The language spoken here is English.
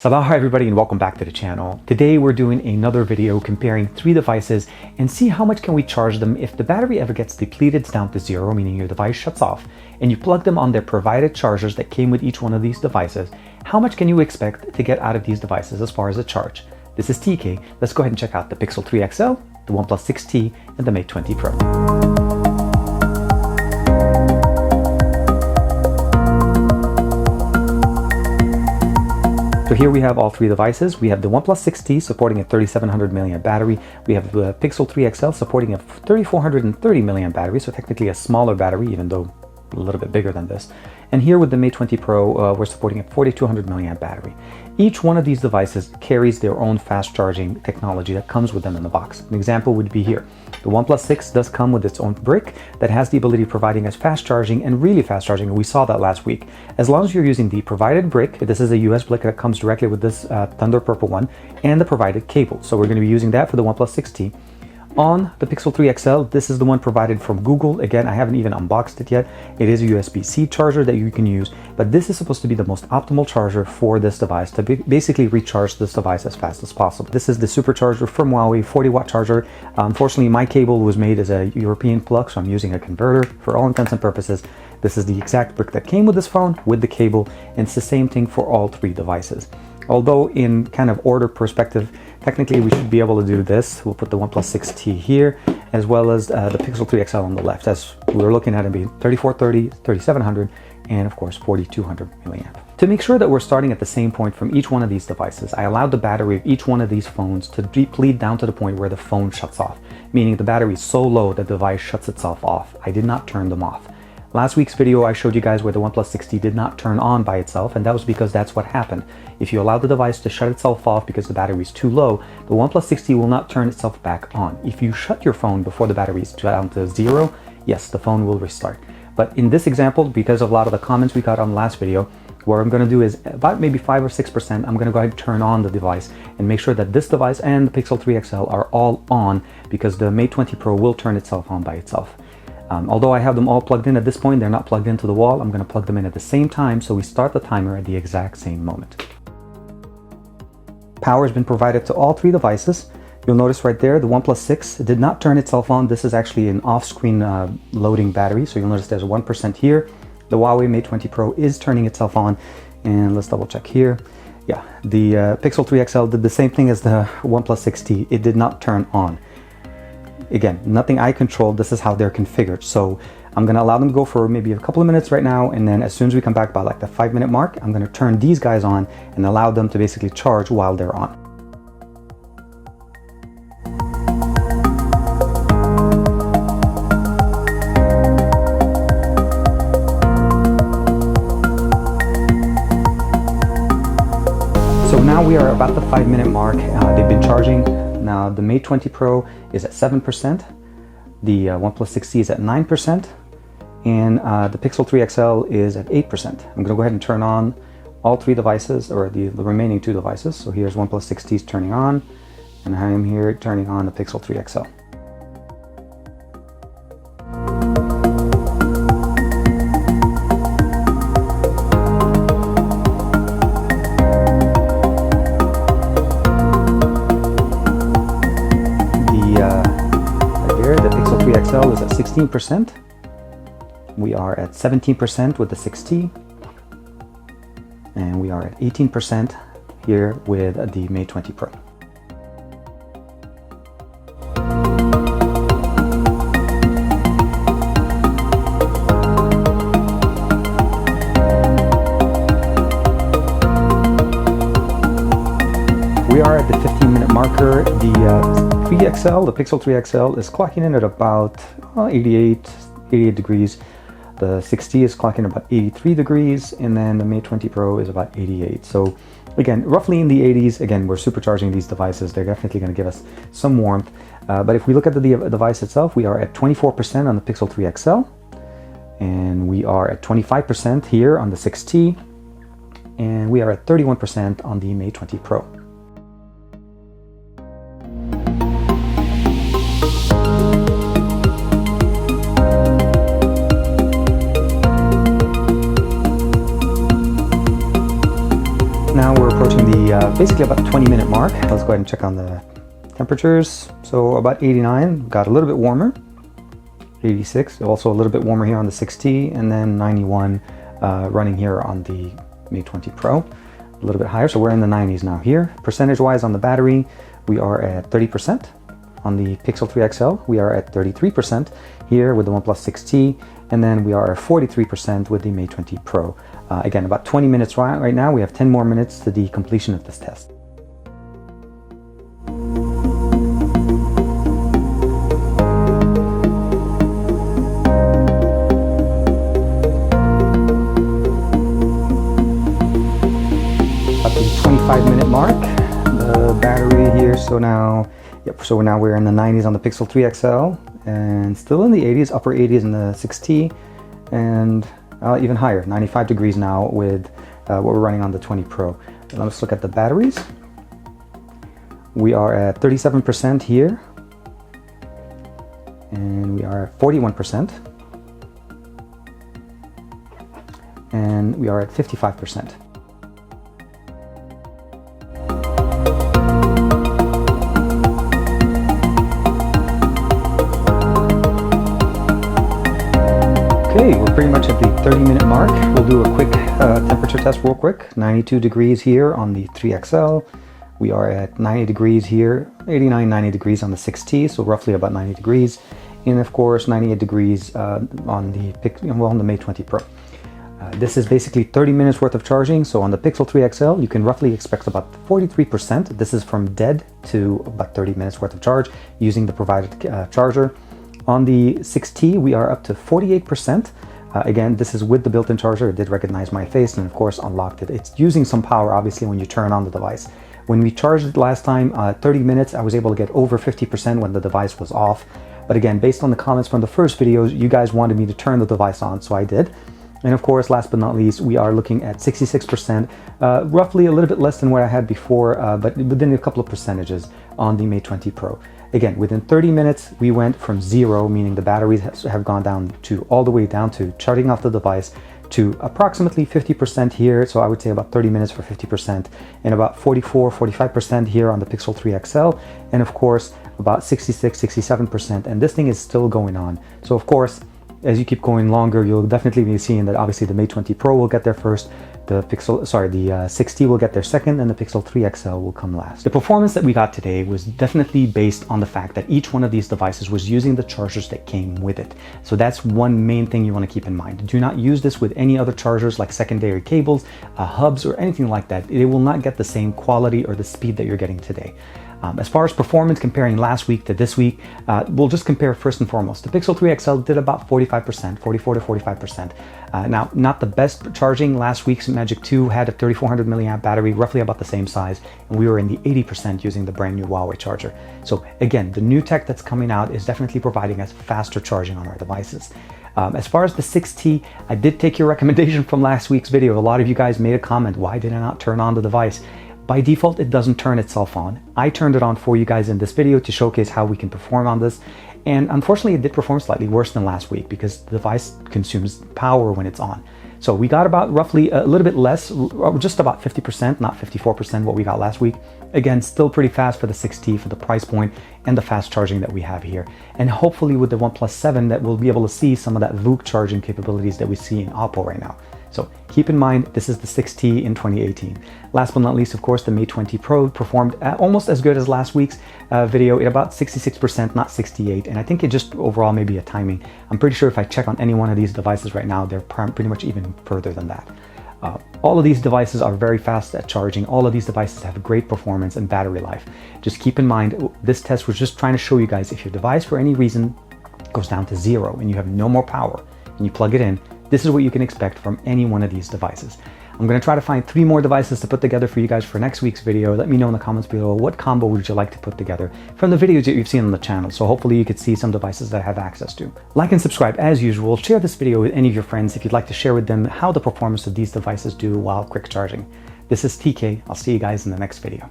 Sabah everybody and welcome back to the channel. Today we're doing another video comparing three devices and see how much can we charge them if the battery ever gets depleted down to zero, meaning your device shuts off, and you plug them on their provided chargers that came with each one of these devices. How much can you expect to get out of these devices as far as a charge? This is TK. Let's go ahead and check out the Pixel 3 XL, the Oneplus 6T, and the Mate 20 Pro. So here we have all three devices. We have the Oneplus 6T supporting a 3700 mAh battery. We have the Pixel 3 XL supporting a 3430 mAh battery, so technically a smaller battery, even though a little bit bigger than this. And here with the Mate 20 Pro, we're supporting a 4200 mAh battery. Each one of these devices carries their own fast charging technology that comes with them in the box. An example would be here. The Oneplus 6 does come with its own brick that has the ability of providing us fast charging and really fast charging. We saw that last week. As long as you're using the provided brick, this is a US brick that comes directly with this Thunder Purple one, and the provided cable. So we're going to be using that for the Oneplus 6T. On the Pixel 3 XL, this is the one provided from Google. Again, I haven't even unboxed it yet. It is a USB-C charger that you can use, but this is supposed to be the most optimal charger for this device to basically recharge this device as fast as possible. This is the supercharger from Huawei, 40-watt charger. Unfortunately, my cable was made as a European plug, so I'm using a converter for all intents and purposes. This is the exact brick that came with this phone, with the cable, and it's the same thing for all three devices. Although in kind of order perspective, technically we should be able to do this. We'll put the Oneplus 6T here, as well as the Pixel 3 XL on the left, as we're looking at it being 3430, 3700, and of course 4200 mAh. To make sure that we're starting at the same point from each one of these devices, I allowed the battery of each one of these phones to deplete down to the point where the phone shuts off, meaning the battery is so low that the device shuts itself off. I did not turn them off. Last week's video, I showed you guys where the Oneplus 6T did not turn on by itself, and that was because that's what happened. If you allow the device to shut itself off because the battery is too low, the Oneplus 6T will not turn itself back on. If you shut your phone before the battery is down to zero, yes, the phone will restart. But in this example, because of a lot of the comments we got on the last video, what I'm going to do is about maybe 5 or 6%, I'm going to go ahead and turn on the device and make sure that this device and the Pixel 3 XL are all on, because the Mate 20 Pro will turn itself on by itself. Although I have them all plugged in at this point, they're not plugged into the wall. I'm going to plug them in at the same time, so we start the timer at the exact same moment. Power has been provided to all three devices. You'll notice right there, the Oneplus 6 did not turn itself on. This is actually an off-screen loading battery, so you'll notice there's 1% here. The Huawei Mate 20 Pro is turning itself on, and let's double check here. Yeah, the Pixel 3 XL did the same thing as the Oneplus 6T. It did not turn on. Again, nothing I control. This is how they're configured. So I'm going to allow them to go for maybe a couple of minutes right now, and then as soon as we come back by like the 5-minute mark, I'm going to turn these guys on and allow them to basically charge while they're on. So now we are about the 5-minute mark. They've been charging. Now the Mate 20 Pro is at 7%, the OnePlus 6T is at 9%, and the Pixel 3 XL is at 8%. I'm going to go ahead and turn on all three devices, or the remaining two devices. So here's OnePlus 6T turning on, and I am here turning on the Pixel 3 XL. The Pixel 3 XL is at 16%. We are at 17% with the 6T. And we are at 18% here with the Mate 20 Pro. We are at the 15-minute marker. The 3 XL, the Pixel 3 XL is clocking in at about 88 degrees. The 6T is clocking about 83 degrees, and then the Mate 20 Pro is about 88. So again, roughly in the 80s. Again, we're supercharging these devices. They're definitely going to give us some warmth. But if we look at the device itself, we are at 24% on the Pixel 3 XL, and we are at 25% here on the 6T, and we are at 31% on the Mate 20 Pro. Now we're approaching the basically about the 20-minute mark. Let's go ahead and check on the temperatures. So about 89, got a little bit warmer. 86, also a little bit warmer here on the 6T, and then 91 running here on the Mate 20 Pro. A little bit higher, so we're in the 90s now here. Percentage-wise on the battery, we are at 30%. On the Pixel 3 XL, we are at 33% here with the OnePlus 6T, and then we are at 43% with the Mate 20 Pro. Again, about 20 minutes right now. We have 10 more minutes to the completion of this test. At the 25-minute mark, the battery here, so now we're in the 90s on the Pixel 3 XL, and still in the 80s, upper 80s in the 6T, and even higher, 95 degrees now with what we're running on the 20 Pro. Let's look at the batteries. We are at 37% here, and we are at 41%, and we are at 55%. Okay, we're pretty much at the 30-minute mark. We'll do a quick temperature test real quick. 92 degrees here on the 3XL. We are at 90 degrees here, 89, 90 degrees on the 6T, so roughly about 90 degrees. And of course, 98 degrees on the Mate 20 Pro. This is basically 30 minutes worth of charging. So on the Pixel 3 XL, you can roughly expect about 43%. This is from dead to about 30 minutes worth of charge using the provided charger. On the 6T, we are up to 48%. Again, this is with the built-in charger. It did recognize my face and of course unlocked it. It's using some power, obviously, when you turn on the device. When we charged it last time, 30 minutes, I was able to get over 50% when the device was off. But again, based on the comments from the first videos, you guys wanted me to turn the device on, so I did. And of course, last but not least, we are looking at 66%, roughly a little bit less than what I had before, but within a couple of percentages on the Mate 20 Pro. Again, within 30 minutes, we went from 0, meaning the batteries have gone down to all the way down to shutting off the device, to approximately 50% here. So I would say about 30 minutes for 50%, and about 45% here on the Pixel 3 XL. And of course, about 67%. And this thing is still going on. So of course, as you keep going longer, you'll definitely be seeing that obviously the Mate 20 Pro will get there first, the 6T will get there second, and the Pixel 3 XL will come last. The performance that we got today was definitely based on the fact that each one of these devices was using the chargers that came with it. So that's one main thing you want to keep in mind. Do not use this with any other chargers like secondary cables, hubs, or anything like that. It will not get the same quality or the speed that you're getting today. As far as performance, comparing last week to this week, we'll just compare first and foremost. The Pixel 3 XL did about 45%, 44 to 45%. Now, not the best charging. Last week's Magic 2 had a 3400 milliamp battery, roughly about the same size, and we were in the 80% using the brand new Huawei charger. So again, the new tech that's coming out is definitely providing us faster charging on our devices. As far as the 6T, I did take your recommendation from last week's video. A lot of you guys made a comment, why did I not turn on the device? By default, it doesn't turn itself on. I turned it on for you guys in this video to showcase how we can perform on this. And unfortunately, it did perform slightly worse than last week because the device consumes power when it's on. So we got about roughly a little bit less, just about 50%, not 54% what we got last week. Again, still pretty fast for the 6T for the price point and the fast charging that we have here. And hopefully with the OnePlus 7 that we'll be able to see some of that VOOC charging capabilities that we see in Oppo right now. So keep in mind, this is the 6T in 2018. Last but not least, of course, the Mate 20 Pro performed almost as good as last week's video at about 66%, not 68%. And I think it just overall may be a timing. I'm pretty sure if I check on any one of these devices right now, they're pretty much even further than that. All of these devices are very fast at charging. All of these devices have great performance and battery life. Just keep in mind, this test was just trying to show you guys if your device for any reason goes down to 0 and you have no more power and you plug it in, this is what you can expect from any one of these devices. I'm going to try to find 3 more devices to put together for you guys for next week's video. Let me know in the comments below what combo would you like to put together from the videos that you've seen on the channel. So hopefully you could see some devices that I have access to. Like and subscribe as usual. Share this video with any of your friends if you'd like to share with them how the performance of these devices do while quick charging. This is TK. I'll see you guys in the next video.